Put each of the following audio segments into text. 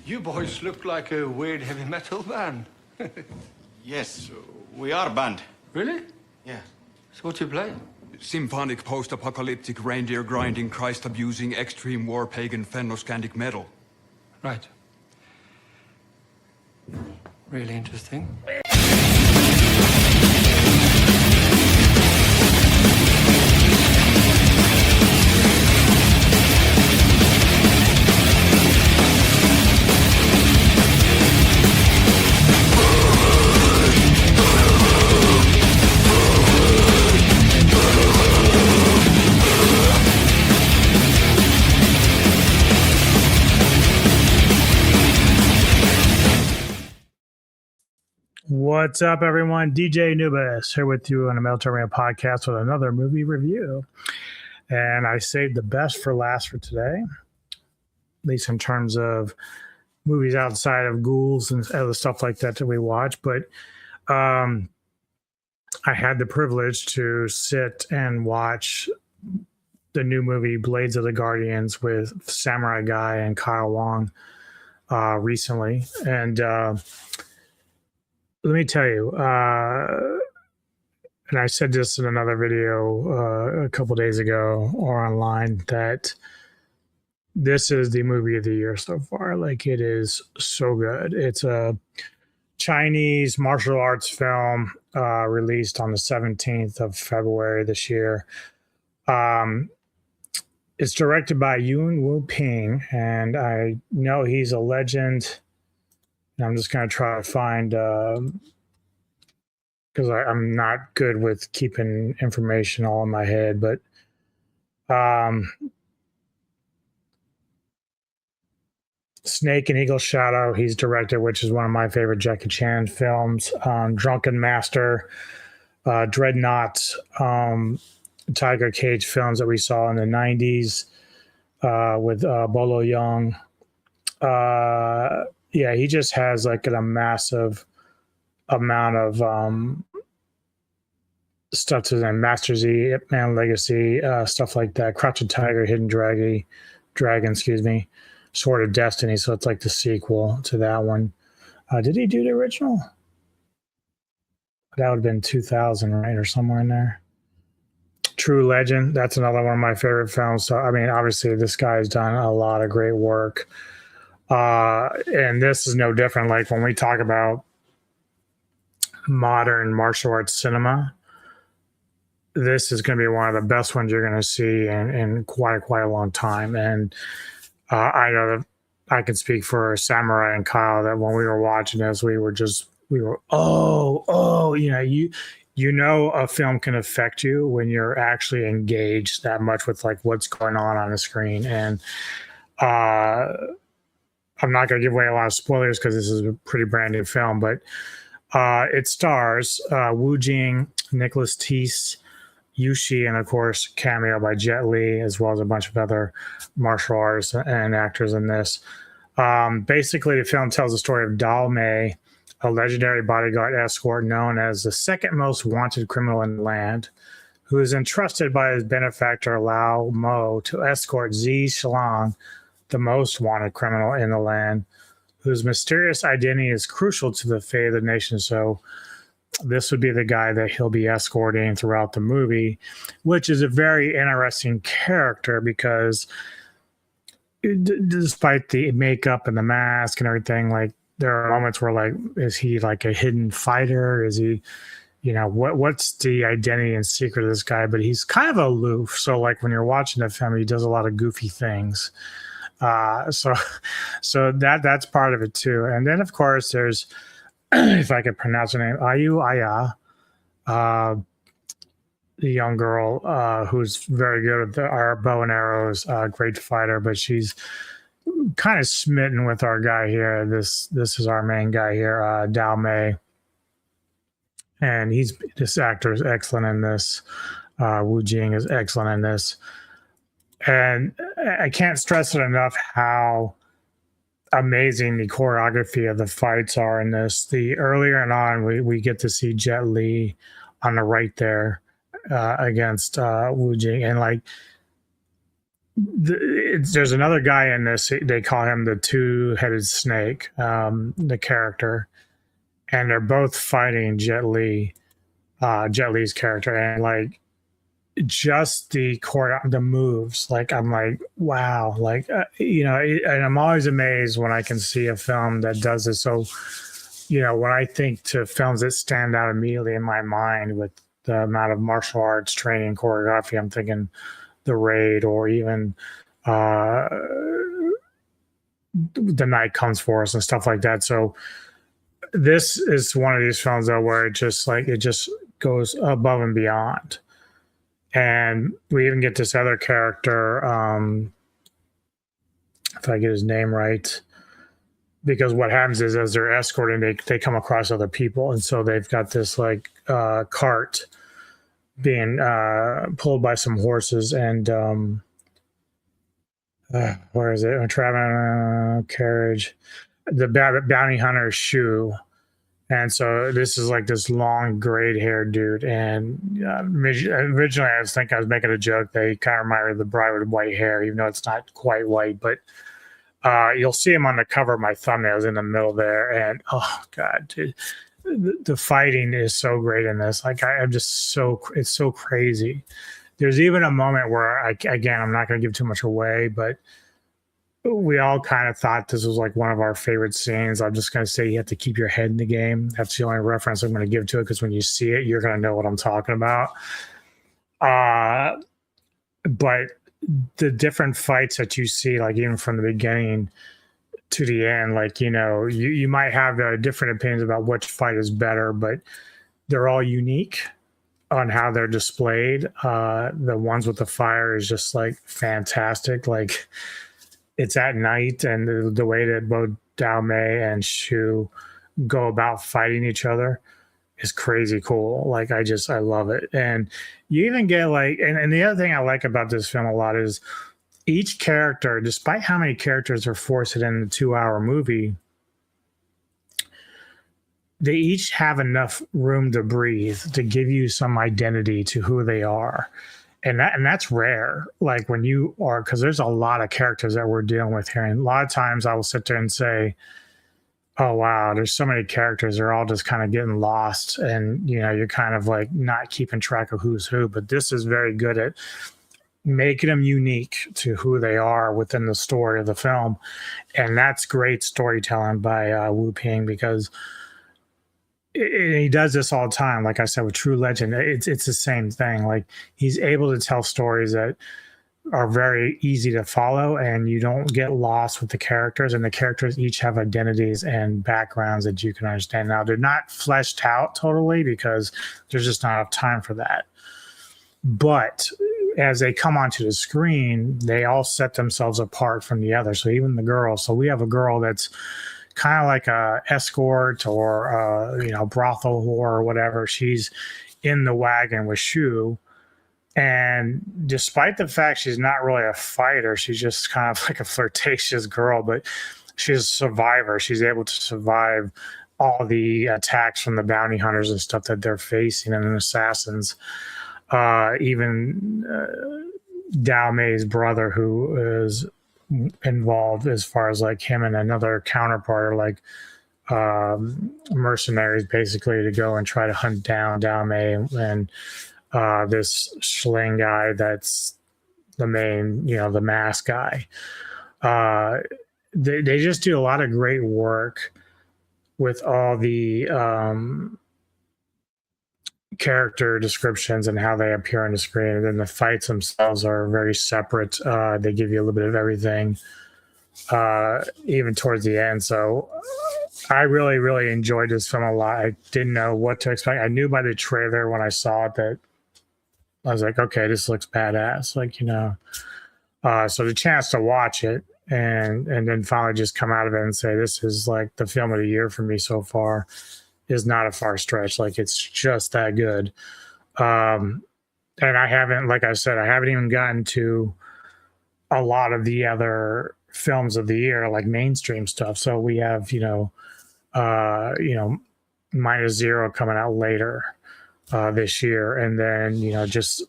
You boys look like a weird heavy metal band. Yes, we are a band. Really? Yeah. So what do you play? Symphonic post-apocalyptic reindeer grinding Christ abusing extreme war pagan Fennoscandic metal. Right. Really interesting. What's up, everyone? DJ Nubis here with you on a Military Man podcast with another movie review. And I saved the best for last for today, at least in terms of movies outside of ghouls and other stuff like that we watch. But I had the privilege to sit and watch the new movie Blades of the Guardians with Samurai Guy and Kyle Wong recently. And let me tell you, and I said this in another video a couple days ago or online, that this is the movie of the year so far. Like, it is so good. It's a Chinese martial arts film released on the 17th of February this year. It's directed by Yuen Wu Ping, and I know he's a legend. I'm just going to try to find, because I'm not good with keeping information all in my head, but Snake and Eagle Shadow, he's directed, which is one of my favorite Jackie Chan films. Drunken Master, Dreadnought, Tiger Cage films that we saw in the 90s with Bolo Young. Yeah, he just has like a massive amount of stuff to them. Master Z, Ip Man Legacy, stuff like that. Crouching Tiger, Hidden Dragon, Sword of Destiny. So it's like the sequel to that one. Did he do the original? That would have been 2000, right? Or somewhere in there. True Legend. That's another one of my favorite films. So, I mean, obviously this guy's done a lot of great work. And this is no different. Like, when we talk about modern martial arts cinema, this is going to be one of the best ones you're going to see in quite a long time. And I know that I can speak for Samurai and Kyle that when we were watching this, we were you know a film can affect you when you're actually engaged that much with like what's going on the screen. And I'm not going to give away a lot of spoilers because this is a pretty brand new film, but it stars Wu Jing, Nicholas Teese, Yushi, and of course cameo by Jet Li, as well as a bunch of other martial artists and actors in this. Basically, the film tells the story of Dao Mei, a legendary bodyguard escort known as the second most wanted criminal in the land, who is entrusted by his benefactor Lao Mo to escort Zi Shilang, the most wanted criminal in the land, whose mysterious identity is crucial to the fate of the nation. So this would be the guy that he'll be escorting throughout the movie, which is a very interesting character because despite the makeup and the mask and everything, like, there are moments where, like, is he like a hidden fighter? Is he, what's the identity and secret of this guy? But he's kind of aloof. So like when you're watching the film, he does a lot of goofy things. So that's part of it too. And then of course there's, if I could pronounce her name, Ayu Aya, the young girl who's very good with our bow and arrows, great fighter, but she's kind of smitten with our guy here. This is our main guy here, Dao Mei, and this actor is excellent in this. Wu Jing is excellent in this. And I can't stress it enough how amazing the choreography of the fights are in this. The earlier on, we get to see Jet Li on the right there against Wu Jing, and like there's another guy in this. They call him the two-headed snake, the character, and they're both fighting Jet Li, Jet Li's character, and like just the moves. Like I'm like, wow, like and I'm always amazed when I can see a film that does this. So, when I think to films that stand out immediately in my mind with the amount of martial arts training choreography, I'm thinking The Raid or even uh, The Night Comes for Us and stuff like that. So this is one of these films though where it just goes above and beyond. And we even get this other character, if I get his name right, because what happens is as they're escorting, they come across other people, and so they've got this like cart being pulled by some horses, and where is it? A traveling carriage, the bounty hunter's shoe. And so this is like this long grayed haired dude. And originally I was thinking I was making a joke. They kind of remind me of the bride with white hair, even though it's not quite white. But you'll see him on the cover of my thumbnails in the middle there. And oh God, dude, the fighting is so great in this. Like I'm just it's so crazy. There's even a moment where I'm not going to give too much away, but we all kind of thought this was like one of our favorite scenes. I'm just going to say you have to keep your head in the game. That's the only reference I'm going to give to it, because when you see it, you're going to know what I'm talking about. But the different fights that you see, like even from the beginning to the end, like, you might have different opinions about which fight is better, but they're all unique on how they're displayed. The ones with the fire is just like fantastic. Like, it's at night, and the way that both Dao Mei and Shu go about fighting each other is crazy cool. Like I love it. And you even get like, and the other thing I like about this film a lot is each character, despite how many characters are forced in the 2-hour movie, they each have enough room to breathe to give you some identity to who they are. And that's rare. Like when you are, because there's a lot of characters that we're dealing with here. And a lot of times I will sit there and say, oh, wow, there's so many characters. They're all just kind of getting lost. And, you're kind of like not keeping track of who's who. But this is very good at making them unique to who they are within the story of the film. And that's great storytelling by Wu Ping, because he does this all the time. Like I said, with True Legend, it's the same thing. Like he's able to tell stories that are very easy to follow, and you don't get lost with the characters, and the characters each have identities and backgrounds that you can understand. Now, they're not fleshed out totally because there's just not enough time for that. But as they come onto the screen, they all set themselves apart from the others. So even the girl. So we have a girl that's kind of like a escort or brothel whore or whatever. She's in the wagon with Shu, and despite the fact she's not really a fighter, she's just kind of like a flirtatious girl, but she's a survivor. She's able to survive all the attacks from the bounty hunters and stuff that they're facing, and assassins. Even Dao Mei's brother, who is involved, as far as like him and another counterpart are like mercenaries basically to go and try to hunt down Dao Mei and this Schling guy that's the main, the mask guy. They just do a lot of great work with all the character descriptions and how they appear on the screen. And then the fights themselves are very separate. They give you a little bit of everything, even towards the end. So I really, really enjoyed this film a lot. I didn't know what to expect. I knew by the trailer when I saw it that I was like, okay, this looks badass. Like, so the chance to watch it and then finally just come out of it and say, this is like the film of the year for me so far, is not a far stretch. Like, it's just that good. And I haven't, like I said, I haven't even gotten to a lot of the other films of the year, like mainstream stuff. So we have, Minus Zero coming out later this year. And then, just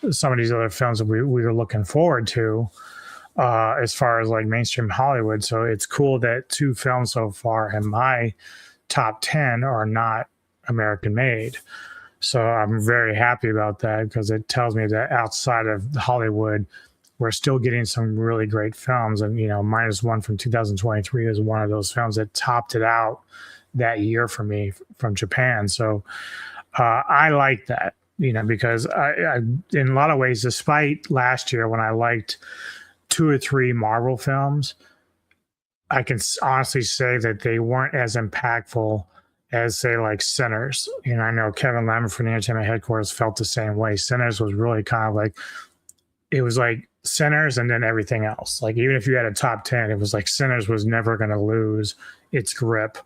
some of these other films that we were looking forward to as far as like mainstream Hollywood. So it's cool that 2 films so far in my top 10 are not American made. So I'm very happy about that because it tells me that outside of Hollywood, we're still getting some really great films. And, Minus One from 2023 is one of those films that topped it out that year for me from Japan. So I like that, because I in a lot of ways, despite last year when I liked 2 or 3 Marvel films, I can honestly say that they weren't as impactful as, say, like Sinners. I know Kevin Lambert from the Entertainment Headquarters felt the same way. Sinners was really kind of like, it was like Sinners and then everything else. Like, even if you had a top 10, it was like Sinners was never going to lose its grip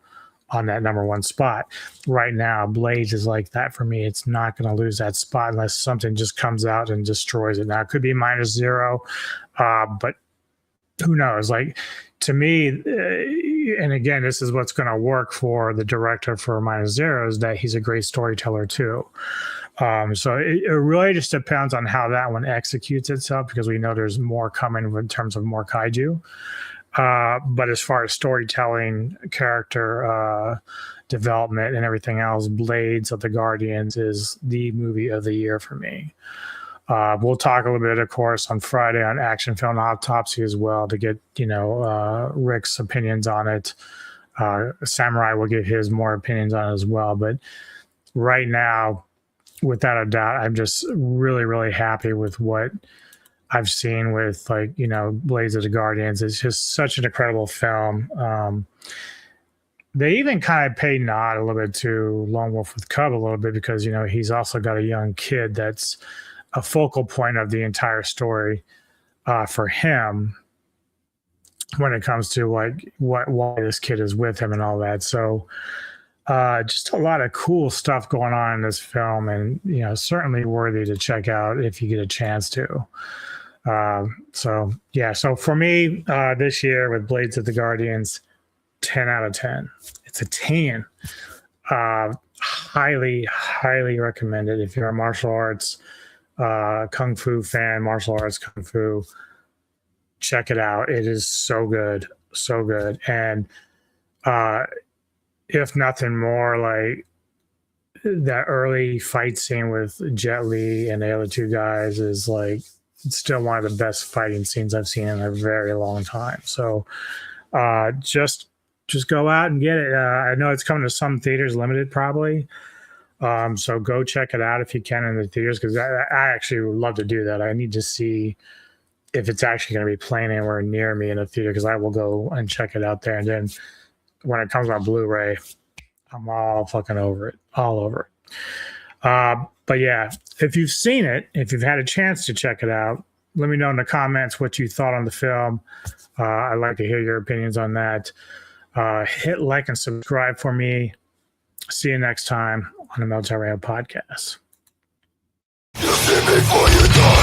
on that number 1 spot. Right now, Blades is like that for me. It's not going to lose that spot unless something just comes out and destroys it. Now, it could be -0, but who knows? Like, to me, and again, this is what's going to work for the director for -0 is that he's a great storyteller too. So it really just depends on how that one executes itself, because we know there's more coming in terms of more kaiju. But as far as storytelling, character development, and everything else, Blades of the Guardians is the movie of the year for me. We'll talk a little bit, of course, on Friday on Action Film Autopsy as well to get, Rick's opinions on it. Samurai will give his more opinions on it as well. But right now, without a doubt, I'm just really, really happy with what I've seen with, like, Blades of the Guardians. It's just such an incredible film. They even kind of pay nod a little bit to Lone Wolf with Cub a little bit because, he's also got a young kid that's a focal point of the entire story for him when it comes to like why this kid is with him and all that. So just a lot of cool stuff going on in this film, and certainly worthy to check out if you get a chance to. So for me this year with Blades of the Guardians, 10 out of 10. It's a 10. Highly recommended if you're a martial arts kung fu fan, martial arts kung fu. Check it out. It is so good. And if nothing more, like that early fight scene with Jet Li and the other 2 guys is like still one of the best fighting scenes I've seen in a very long time. So just go out and get it. I know it's coming to some theaters, limited probably. So go check it out if you can in the theaters, because I actually would love to do that. I need to see if it's actually going to be playing anywhere near me in a theater, because I will go and check it out there. And then when it comes on Blu-ray, I'm all fucking over it, all over it. But yeah, if you've seen it, if you've had a chance to check it out, let me know in the comments what you thought on the film. I'd like to hear your opinions on that. Hit like and subscribe for me. See you next time on the Military Radio Podcast. You see me before you die.